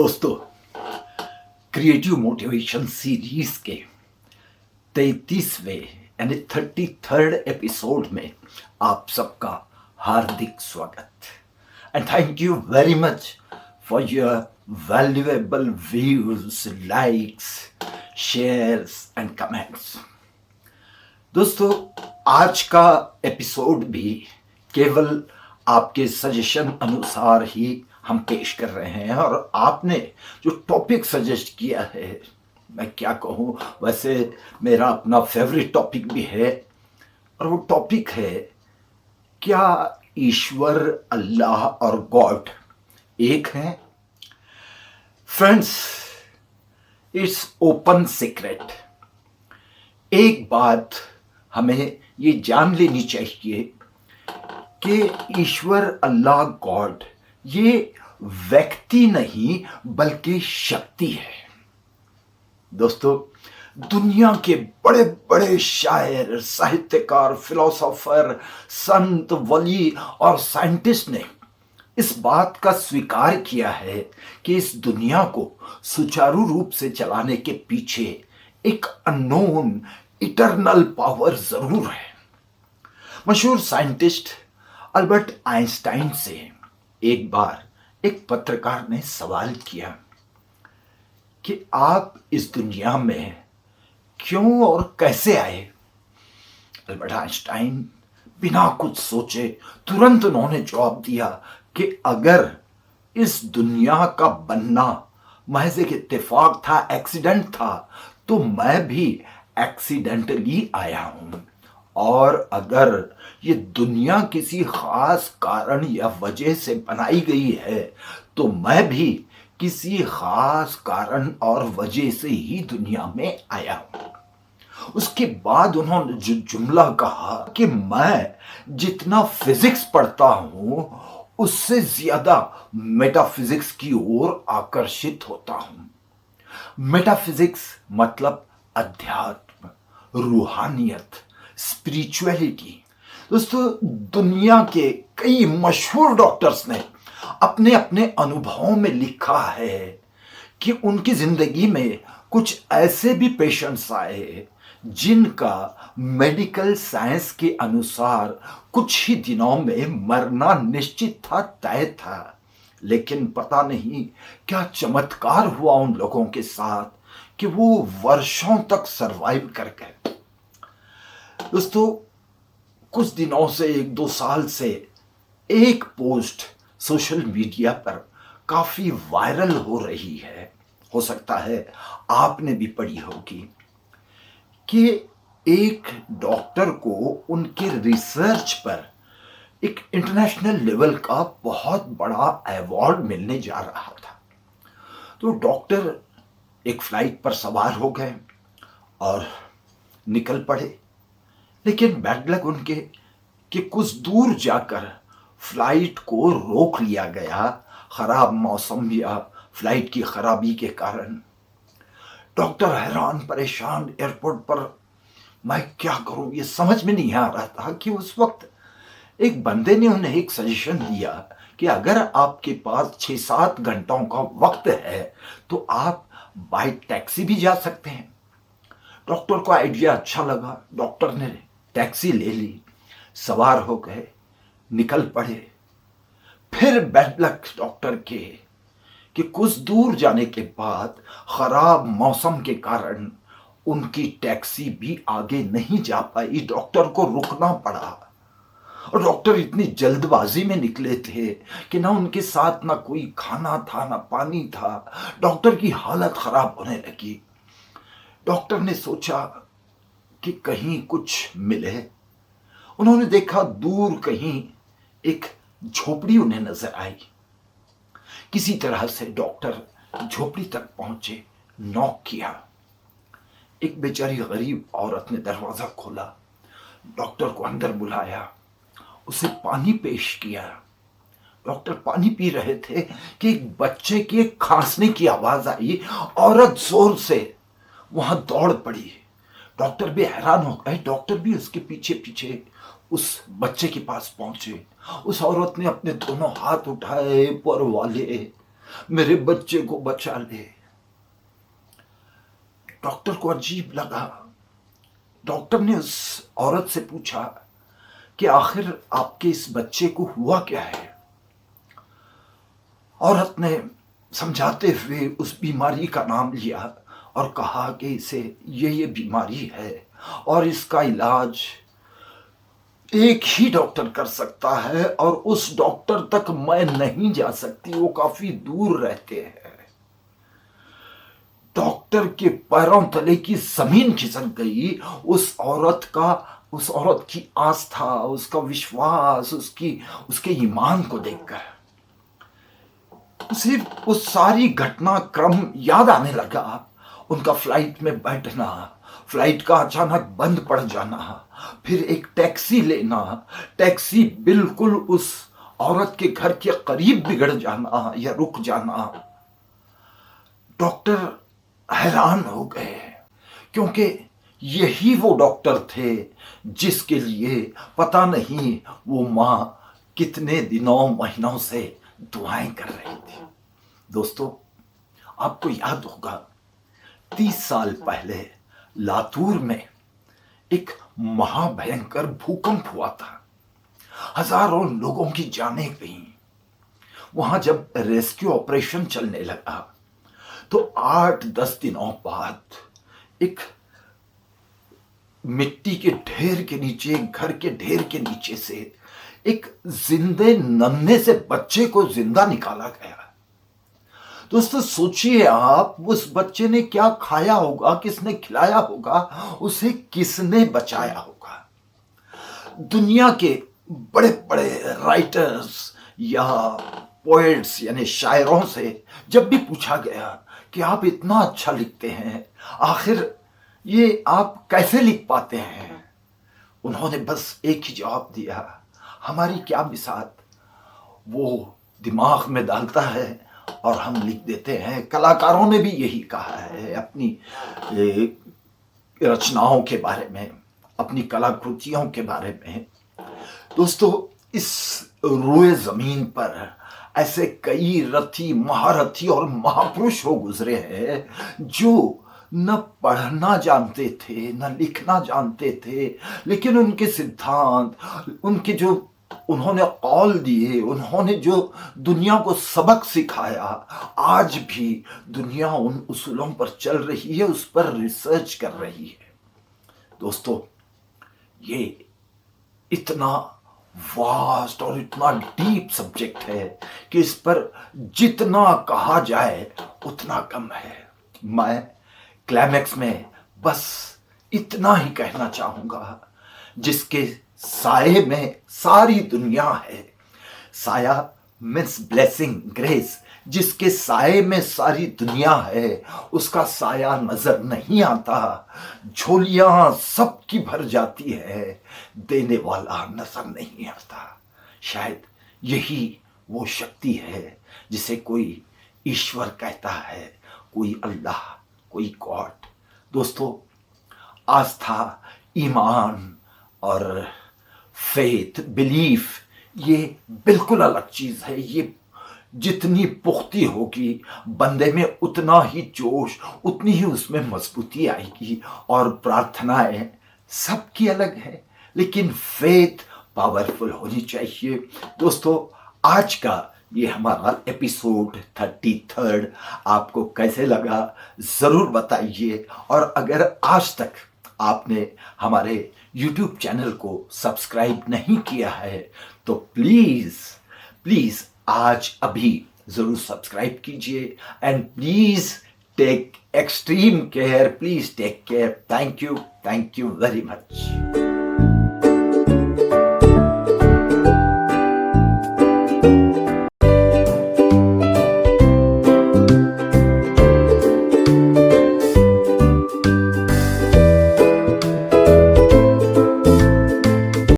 दोस्तों, creative motivation series के 33वें यानी 33rd एपिसोड में आप सबका हार्दिक स्वागत and thank you very much for your valuable views, likes, shares and comments. दोस्तों, आज का एपिसोड भी केवल आपके सजेशन अनुसार ही हम पेश कर रहे हैं और आपने जो टॉपिक सजेस्ट किया है, मैं क्या कहूँ, वैसे मेरा अपना फेवरेट टॉपिक भी है और वो टॉपिक है, क्या ईश्वर, अल्लाह और गॉड एक हैं? Friends, it's open secret. एक बात हमें ये जान लेनी चाहिए कि ईश्वर, अल्लाह, गॉड ये व्यक्ति नहीं बल्कि शक्ति है। दोस्तों, दुनिया के बड़े बड़े शायर, साहित्यकार, फिलोसोफर, संत, वली और साइंटिस्ट ने इस बात का स्वीकार किया है कि इस दुनिया को सुचारू रूप से चलाने के पीछे एक अननोन इटरनल पावर जरूर है। मशहूर साइंटिस्ट अल्बर्ट आइंस्टाइन से एक बार एक पत्रकार ने सवाल किया कि आप इस दुनिया में क्यों और कैसे आए? अल्बर्ट आइंस्टाइन बिना कुछ सोचे तुरंत उन्होंने जवाब दिया कि अगर इस दुनिया का बनना महज एक इत्तेफाक था, एक्सीडेंट था, तो मैं भी एक्सीडेंटली आया हूं, और अगर ये दुनिया किसी खास कारण या वजह से बनाई गई है तो मैं भी किसी खास कारण और वजह से ही दुनिया में आया हूं। उसके बाद उन्होंने जो जुमला कहा कि मैं जितना फिजिक्स पढ़ता हूं उससे ज्यादा मेटाफिजिक्स की ओर आकर्षित होता हूं। मेटाफिजिक्स मतलब अध्यात्म, रूहानियत, स्पिरिचुअलिटी। दोस्तों, दुनिया के कई मशहूर डॉक्टर्स ने अपने अपने अनुभवों में लिखा है कि उनकी जिंदगी में कुछ ऐसे भी पेशेंट्स आए जिनका मेडिकल साइंस के अनुसार कुछ ही दिनों में मरना निश्चित था, तय था, लेकिन पता नहीं क्या चमत्कार हुआ उन लोगों के साथ कि वो वर्षों तक सरवाइव कर गए। दोस्तों, कुछ दिनों से, 1-2 साल से एक पोस्ट सोशल मीडिया पर काफी वायरल हो रही है, हो सकता है आपने भी पढ़ी होगी, कि एक डॉक्टर को उनके रिसर्च पर एक इंटरनेशनल लेवल का बहुत बड़ा अवार्ड मिलने जा रहा था। तो डॉक्टर एक फ्लाइट पर सवार हो गए और निकल पड़े, लेकिन बैड लक उनके कि कुछ दूर जाकर फ्लाइट को रोक लिया गया, खराब मौसम या फ्लाइट की खराबी के कारण। डॉक्टर हैरान परेशान एयरपोर्ट पर, मैं क्या करूं, ये समझ में नहीं आ रहा था कि उस वक्त एक बंदे ने उन्हें एक सजेशन दिया कि अगर आपके पास 6-7 घंटों का वक्त है तो आप बाय टैक्सी भी जा सकते हैं। डॉक्टर को आइडिया अच्छा लगा, डॉक्टर ने टैक्सी ले ली, सवार हो गए, निकल पड़े। फिर बैड लक डॉक्टर के कि कुछ दूर जाने के बाद खराब मौसम के कारण उनकी टैक्सी भी आगे नहीं जा पाई, डॉक्टर को रुकना पड़ा। और डॉक्टर इतनी जल्दबाजी में निकले थे कि ना उनके साथ ना कोई खाना था, ना पानी था। डॉक्टर की हालत खराब होने लगी। डॉक्टर ने सोचा कि कहीं कुछ मिले। उन्होंने देखा दूर कहीं एक झोपड़ी उन्हें नजर आई। किसी तरह से डॉक्टर झोपड़ी तक पहुंचे, नॉक किया। एक बेचारी गरीब औरत ने दरवाजा खोला, डॉक्टर को अंदर बुलाया, उसे पानी पेश किया। डॉक्टर पानी पी रहे थे कि एक बच्चे के खांसने की आवाज आई। औरत जोर से वहां दौड़ पड़ी। डॉक्टर भी हैरान हो गए, डॉक्टर भी उसके पीछे पीछे उस बच्चे के पास पहुंचे। उस औरत ने अपने दोनों हाथ उठाए, ऊपर वाले, मेरे बच्चे को बचा ले। डॉक्टर को अजीब लगा। डॉक्टर ने उस औरत से पूछा कि आखिर आपके इस बच्चे को हुआ क्या है। औरत ने समझाते हुए उस बीमारी का नाम लिया और कहा कि इसे ये बीमारी है और इसका इलाज एक ही डॉक्टर कर सकता है और उस डॉक्टर तक मैं नहीं जा सकती, वो काफी दूर रहते हैं। डॉक्टर के पैरों तले की जमीन खिसक गई। उस औरत की आस्था, उसका विश्वास, उसके ईमान को देखकर उसे वो सारी घटनाक्रम याद आने लगा। उनका फ्लाइट में बैठना, फ्लाइट का अचानक बंद पड़ जाना, फिर एक टैक्सी लेना, टैक्सी बिल्कुल उस औरत के घर के करीब बिगड़ जाना या रुक जाना। डॉक्टर हैरान हो गए क्योंकि यही वो डॉक्टर थे जिसके लिए पता नहीं वो मां कितने दिनों महीनों से दुआएं कर रही थी। दोस्तों, आपको याद होगा 30 साल पहले लातूर में एक महाभयंकर भूकंप हुआ था। हजारों लोगों की जानें गईं। वहां जब रेस्क्यू ऑपरेशन चलने लगा तो 8-10 दिनों बाद एक मिट्टी के ढेर के नीचे, घर के ढेर के नीचे से एक जिंदे नन्हे से बच्चे को जिंदा निकाला गया। दोस्तों सोचिए आप, उस बच्चे ने क्या खाया होगा, किसने खिलाया होगा, उसे किसने बचाया होगा। दुनिया के बड़े बड़े राइटर्स या पोएट्स यानी शायरों से जब भी पूछा गया कि आप इतना अच्छा लिखते हैं, आखिर ये आप कैसे लिख पाते हैं, उन्होंने बस एक ही जवाब दिया, हमारी क्या बिसात, वो दिमाग में डालता है और हम लिख देते हैं। कलाकारों ने भी यही कहा है अपनी रचनाओं के बारे में, अपनी कलाकृतियों के बारे में। दोस्तों, इस रुए जमीन पर ऐसे कई रथी, महारथी और महापुरुष हो गुजरे हैं जो न पढ़ना जानते थे, न लिखना जानते थे, लेकिन उनके सिद्धांत, उनके जो उन्होंने कौल दिए, उन्होंने जो दुनिया को सबक सिखाया, आज भी दुनिया उन उसूलों पर चल रही है, उस पर रिसर्च कर रही है। दोस्तों, ये इतना वास्ट और इतना डीप सब्जेक्ट है कि इस पर जितना कहा जाए उतना कम है। मैं क्लाइमैक्स में बस इतना ही कहना चाहूंगा, जिसके साये में सारी दुनिया है। साया मीन्स ब्लेसिंग, ग्रेस। जिसके साये में सारी दुनिया है उसका साया नजर नहीं आता। झोलियां सबकी भर जाती है, देने वाला नजर नहीं आता। शायद यही वो शक्ति है जिसे कोई ईश्वर कहता है, कोई अल्लाह, कोई गॉड। दोस्तों, आस्था, ईमान और फेथ, बिलीफ, ये बिल्कुल अलग चीज है। ये जितनी पुख्ती होगी बंदे में उतना ही जोश, उतनी ही उसमें मजबूती आएगी। और प्रार्थनाएं सबकी अलग है, लेकिन फेथ पावरफुल होनी चाहिए। दोस्तों, आज का ये हमारा एपिसोड 33 आपको कैसे लगा जरूर बताइए। और अगर आज तक आपने हमारे YouTube चैनल को सब्सक्राइब नहीं किया है तो प्लीज प्लीज आज अभी जरूर सब्सक्राइब कीजिए। And please take extreme care, please take care. Thank you very much.